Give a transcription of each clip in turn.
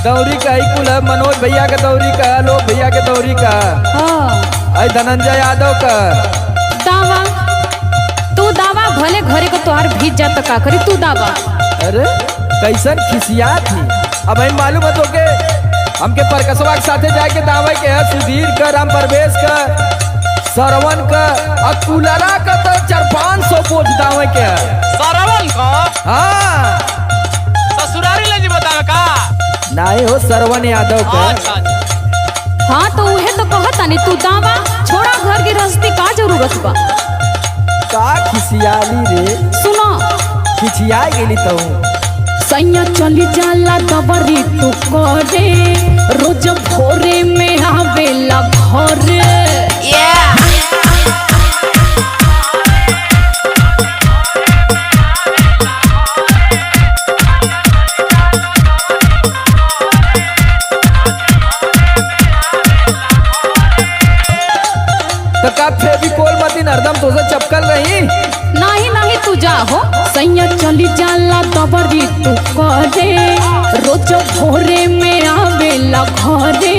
दौरी का ही कुल है, मनोज भैया के दौरी का, लोग भैया के दौरी का, हाँ। धनंजय यादव का दावा तू दावा भले घरे को तोहार भीज जात का करी तू दावा। अरे कैसन खिसिया थी। अब हम मालूम है तो के हमके परकसवा के साथे जाके दावे के है, सुधीर का, राम प्रवेश का, सरवन का, अकुलरा का तो 400-500 बोझ दावे के है। सरवन को हाँ ससुरारी ले जी बतावे का नहीं हो, सरवन यादव का। अच्छा हाँ तो उहे तो कहता नहीं तू दावा छोड़ा, घर की रस्ती का जरूरत बा। का खिसियाली रे, सुनो खिसिया गेली तो सैया चली जाला दबरी तू करे, रोज भोरे में आवेला घरे। तो का फेविकोल मतीन हरदम तो से चपकल रही। नहीं नहीं तू जा हो, सैया चली जाला दबरी तू करे, रोज भोरे में आवेला घरे,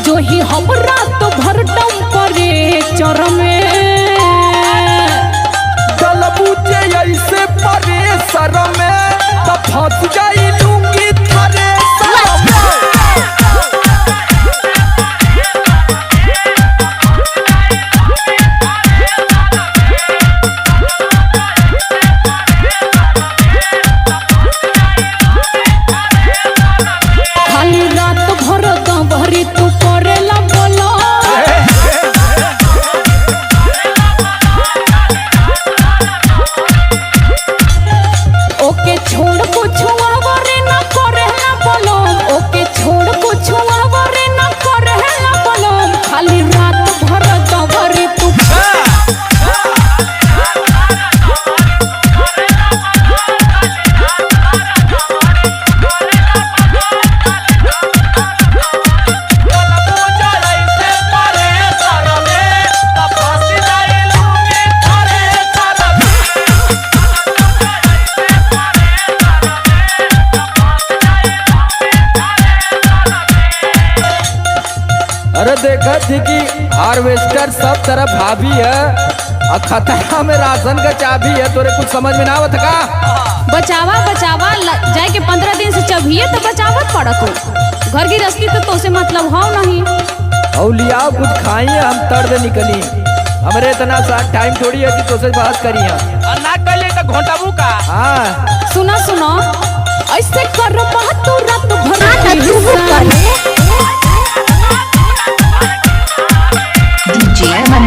जो ही हमरा तो भरदम करे चरमे। गलबूचे ऐसे परे सर में तो फंस जाई लूंगी थारे सर में। खाली रात भर दबरी तू करेला बोलो, ओके छोड़ कुछ आवरे न करेला बोलो, ओके छोड़ कुछ आवरे न करेला बोलो, खाली रात भर दबरी तू। अरे देखा थी कि हार्वेस्टर सब तरफ भाभी है और खतरा में राशन का चाबी है, तोरे कुछ समझ में ना आवत का। बचावा बचावा जाए के 15 दिन से चबिए तो बचावत पड़त हो, घर की रस्ती तो तोसे मतलब हो नहीं। और लियाओ कुछ खाइए, हम तर्द निकली, हमरे इतना सा टाइम थोड़ी है कि तोसे बात करी हम। और ना कर ले तो घोटाबू का। हाँ सुनो सुनो ऐसे कर तू रात भर डीजे अमन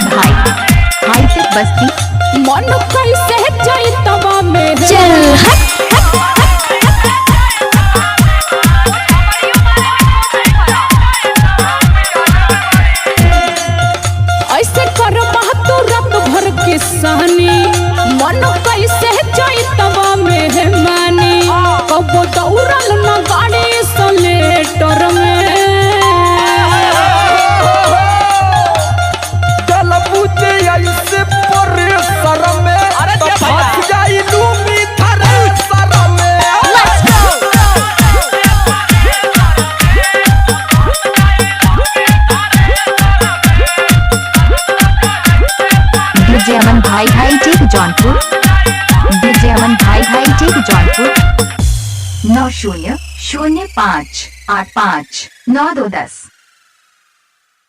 भाई हाईटेक बस्ती। मन कैसे जाई तवा में चल ऐसे कर तू रात भर के सहनी, मन कैसे जाई तवा में है मानी, कब दौड़ल न गाड़ी सलेटर में। गलबूचे ऐसे परे सर में अरे तो क्या भैया? फंस जाई लूंगी थारे सर में। डीजे अमन भाई हाईटेक जौनपुर। डीजे अमन भाई हाईटेक जौनपुर 900585 9210।